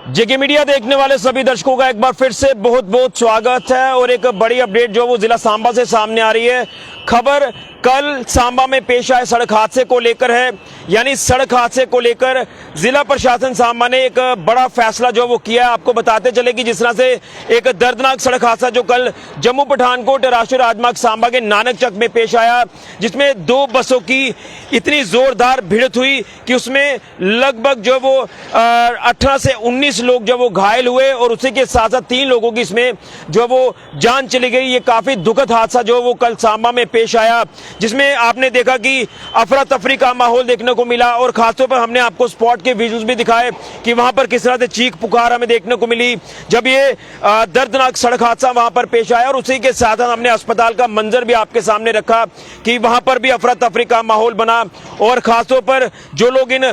जेके media देखने वाले सभी दर्शकों का एक बार फिर से बहुत बहुत स्वागत है। और एक बड़ी अपडेट जो वो जिला सांबा से सामने आ रही है। खबर कल सांबा में पेश आए सड़क हादसे को लेकर है, यानी सड़क हादसे को लेकर जिला प्रशासन सांबा ने एक बड़ा फैसला जो वो किया है। आपको बताते चले कि जिस तरह से एक दर्दनाक सड़क हादसा जो कल जम्मू पठानकोट राष्ट्रीय राजमार्ग सांबा के नानक चक में पेश आया, जिसमें दो बसों की इतनी जोरदार भिड़ंत हुई कि उसमें लगभग जो वो 18 से 19 लोग जो वो घायल हुए और उसी के साथ साथ 3 लोगों की इसमें जो वो जान चली गई। ये काफी दुखद हादसा जो वो कल सांबा में पेश आया, जिसमें आपने देखा कि अफरा तफरी का माहौल देखने को मिला। और खासतौर पर हमने आपको स्पॉट के विजुअल्स भी दिखाए कि वहां पर किस तरह से चीख पुकार हमें देखने को मिली जब ये दर्दनाक सड़क हादसा वहां पर पेश आया। और उसी के साथ हमने अस्पताल का मंजर भी आपके सामने रखा कि वहां पर भी अफरा तफरी का माहौल बना। और खासतौर पर जो लोग इन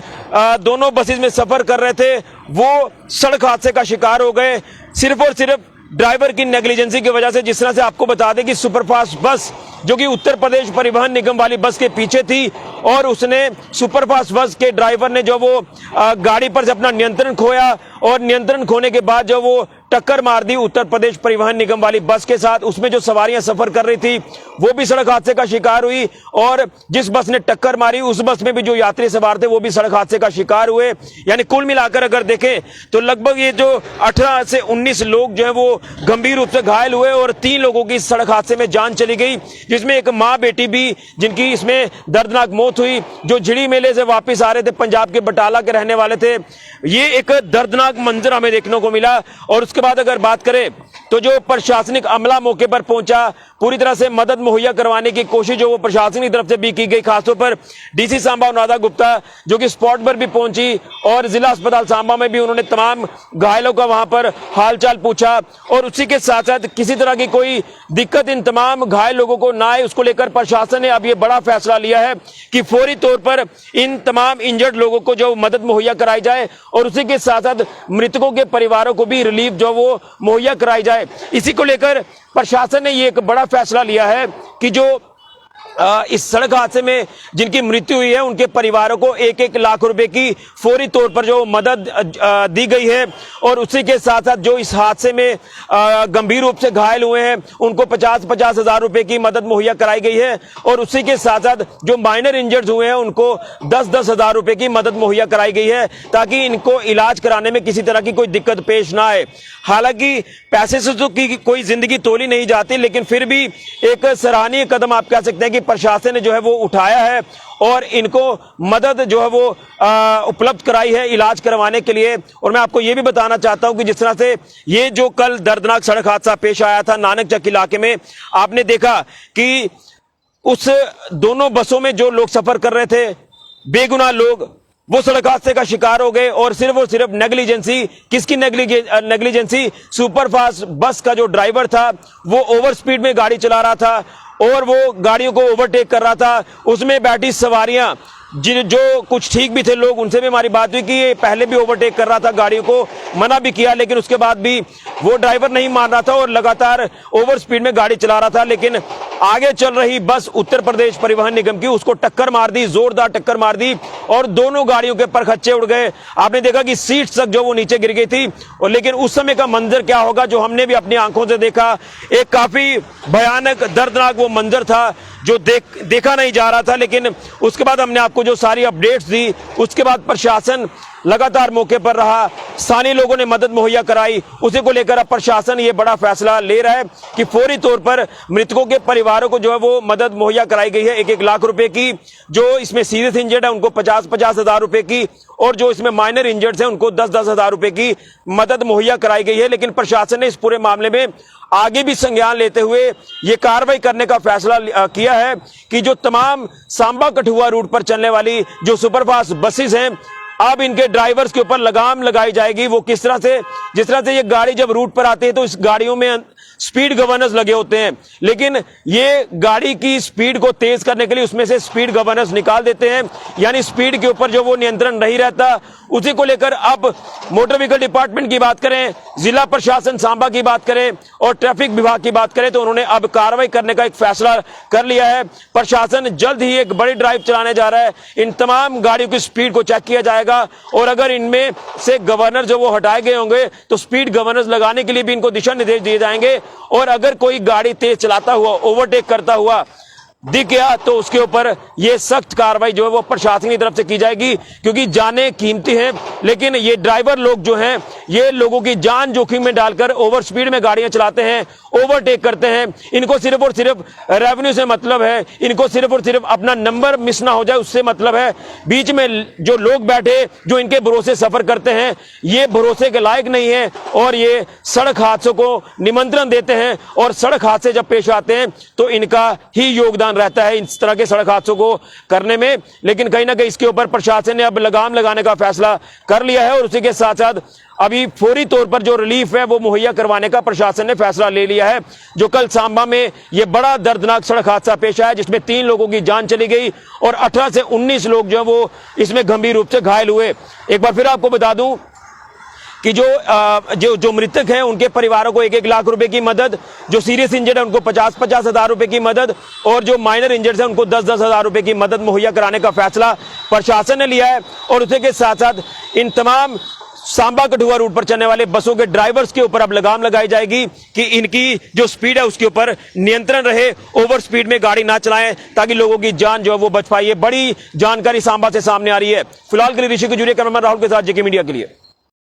दोनों बसेस में सफर कर रहे थे वो सड़क हादसे का शिकार हो गए, सिर्फ और सिर्फ ड्राइवर की नेग्लिजेंसी की वजह से। जिस तरह से आपको बता दें कि सुपरफास्ट बस जो कि उत्तर प्रदेश परिवहन निगम वाली बस के पीछे थी और उसने सुपरफास्ट बस के ड्राइवर ने जो वो गाड़ी पर से अपना नियंत्रण खोया और नियंत्रण खोने के बाद जो वो टक्कर मार दी उत्तर प्रदेश परिवहन निगम वाली बस के साथ। उसमें जो सवारियां सफर कर रही थी वो भी सड़क हादसे का शिकार हुई और जिस बस ने टक्कर मारी उस बस में भी जो यात्री सवार थे वो भी सड़क हादसे का शिकार हुए। यानी कुल मिलाकर अगर देखें तो लगभग ये जो 18 से 19 लोग जो है वो गंभीर रूप से घायल हुए और 3 लोगों की सड़क हादसे में जान चली गई, जिसमें एक मां बेटी भी जिनकी इसमें दर्दनाक मौत हुई, जो झिड़ी मेले से वापस आ रहे थे, पंजाब के बटाला के रहने वाले थे। ये एक दर्दनाक मंजर हमें देखने को मिला। और उसके बाद अगर बात करें तो जो प्रशासनिक अमला मौके पर पहुंचा, पूरी तरह से मदद मुहैया करवाने की कोशिश जो वो प्रशासन की तरफ से भी की गई। खासतौर पर डीसी सांबा अनुराधा गुप्ता जो कि स्पॉट पर भी पहुंची और जिला अस्पताल सांबा में भी उन्होंने तमाम घायलों का वहां पर हालचाल पूछा। और उसी के साथ साथ किसी तरह की कोई दिक्कत इन तमाम घायल लोगों को ना आए, उसको लेकर प्रशासन ने अब ये बड़ा फैसला लिया है कि फौरी तौर पर इन तमाम इंजर्ड लोगों को जो मदद मुहैया कराई जाए और उसी के साथ साथ मृतकों के परिवारों को भी रिलीफ जो वो मुहैया कराई जाए। इसी को लेकर प्रशासन ने ये एक बड़ा फैसला लिया है कि जो इस सड़क हादसे में जिनकी मृत्यु हुई है उनके परिवारों को 1-1 लाख रुपए की फौरी तौर पर जो मदद दी गई है। और उसी के साथ साथ जो इस हादसे में गंभीर रूप से घायल हुए हैं उनको 50-50 हजार रुपए की मदद मुहैया कराई गई है। और उसी के साथ साथ जो माइनर इंजर्ड हुए हैं उनको 10-10 हजार रुपए की मदद मुहैया कराई गई है ताकि इनको इलाज कराने में किसी तरह की कोई दिक्कत पेश ना आए। हालांकि पैसे से तो की कोई जिंदगी तोली नहीं जाती, लेकिन फिर भी एक सराहनीय कदम आप कह सकते हैं कि प्रशासन ने जो है वो उठाया है और इनको मदद जो है वो उपलब्ध कराई है इलाज करवाने के लिए। और मैं आपको ये भी बताना चाहता हूं कि जिस तरह से ये जो कल दर्दनाक सड़क हादसा पेश आया था नानक चक इलाके में, आपने देखा कि उस दोनों बसों में जो लोग सफर कर रहे थे बेगुनाह लोग वो सड़क हादसे का शिकार हो गए। और सिर्फ नेग्लिजेंसी, किसकी नेग्लिजेंसी? सुपरफास्ट बस का जो ड्राइवर था वो ओवर स्पीड में गाड़ी चला रहा था और वो गाड़ियों को ओवरटेक कर रहा था। उसमें बैठी सवारियां जो कुछ ठीक भी थे लोग, उनसे भी हमारी बात हुई कि ये पहले भी ओवरटेक कर रहा था, गाड़ियों को मना भी किया, लेकिन उसके बाद भी वो ड्राइवर नहीं मान रहा था और लगातार ओवर स्पीड में गाड़ी चला रहा था। लेकिन आगे चल रही बस उत्तर प्रदेश परिवहन निगम की उसको टक्कर मार दी, जोरदार टक्कर मार दी और दोनों गाड़ियों के परखच्चे उड़ गए। आपने देखा कि सीट तक जो वो नीचे गिर गई थी। और लेकिन उस समय का मंजर क्या होगा जो हमने भी अपनी आंखों से देखा, एक काफी भयानक दर्दनाक वो मंजर था जो देखा नहीं जा रहा था। लेकिन उसके बाद हमने आपको जो सारी अपडेट्स दी, उसके बाद प्रशासन लगातार मौके पर रहा, स्थानीय लोगों ने मदद मुहैया कराई। उसी को लेकर अब प्रशासन ये बड़ा फैसला ले रहा है कि फौरी तौर पर मृतकों के परिवारों को जो है वो मदद मुहैया कराई गई है 1-1 लाख रुपए की। जो इसमें सीरियस इंजर्ड है उनको 50-50 हजार रुपए की और जो इसमें माइनर इंजर्ड है उनको 10-10 हजार रुपए की मदद मुहैया कराई गई है। लेकिन प्रशासन ने इस पूरे मामले में आगे भी संज्ञान लेते हुए ये कार्रवाई करने का फैसला किया है कि जो तमाम सांबा कठुआ रूट पर चलने वाली जो सुपरफास्ट बसेस हैं अब इनके ड्राइवर्स के ऊपर लगाम लगाई जाएगी। वो किस तरह से, जिस तरह से ये गाड़ी जब रूट पर आती है तो इस गाड़ियों में स्पीड गवर्नर्स लगे होते हैं, लेकिन ये गाड़ी की स्पीड को तेज करने के लिए उसमें से स्पीड गवर्नर्स निकाल देते हैं, यानी स्पीड के ऊपर जो वो नियंत्रण नहीं रहता। उसी को लेकर अब मोटर व्हीकल डिपार्टमेंट की बात करें, जिला प्रशासन सांबा की बात करें और ट्रैफिक विभाग की बात करें तो उन्होंने अब कार्रवाई करने का एक फैसला कर लिया है। प्रशासन जल्द ही एक बड़ी ड्राइव चलाने जा रहा है, इन तमाम गाड़ियों की स्पीड को चेक किया जाएगा। जाएगा। और अगर इनमें से गवर्नर जो वो हटाए गए होंगे तो स्पीड गवर्नर्स लगाने के लिए भी इनको दिशा निर्देश दिए जाएंगे। और अगर कोई गाड़ी तेज चलाता हुआ, ओवरटेक करता हुआ दिख गया तो उसके ऊपर ये सख्त कार्रवाई जो है वो प्रशासन की तरफ से की जाएगी, क्योंकि जानें कीमती हैं। लेकिन ये ड्राइवर लोग जो हैं ये लोगों की जान जोखिम में डालकर ओवर स्पीड में गाड़ियां चलाते हैं, ओवरटेक करते हैं। इनको सिर्फ और सिर्फ रेवेन्यू से मतलब है, इनको सिर्फ और सिर्फ अपना नंबर मिस ना हो जाए उससे मतलब है। बीच में जो लोग बैठे जो इनके भरोसे सफर करते हैं ये भरोसे के लायक नहीं है और ये सड़क हादसों को निमंत्रण देते हैं। और सड़क हादसे जब पेश आते हैं तो इनका ही योगदान रहता है इस तरह के सड़क हादसों को करने में। लेकिन कहीं ना कहीं इसके ऊपर प्रशासन ने अब लगाम लगाने का फैसला कर लिया है और उसी के साथ साथ अभी फौरी तौर पर जो रिलीफ है वो मुहैया करवाने का प्रशासन ने फैसला ले लिया है। जो कल सांबा में ये बड़ा दर्दनाक सड़क हादसा पेश आया जिसमें 3 लोगों की जान चली गई और 18 से 19 लोग जो है वो इसमें गंभीर रूप से घायल हुए। एक बार फिर आपको बता दूं कि जो मृतक हैं उनके परिवारों को 1-1 लाख रुपए की मदद, जो सीरियस इंजर्ड है उनको 50-50 हजार रुपए की मदद और जो माइनर इंजर्ड है उनको 10-10 हजार रुपए की मदद मुहैया कराने का फैसला प्रशासन ने लिया है। और उसी के साथ साथ इन तमाम सांबा कठुआ रूट पर चलने वाले बसों के ड्राइवर्स के ऊपर अब लगाम लगाई जाएगी कि इनकी जो स्पीड है उसके ऊपर नियंत्रण रहे, ओवर स्पीड में गाड़ी ना चलाएं ताकि लोगों की जान जो है वो बच पाए। बड़ी जानकारी सांबा से सामने आ रही है। फिलहाल के लिए ऋषि के जुड़े कैमरामैन राहुल के साथ जेके मीडिया के लिए।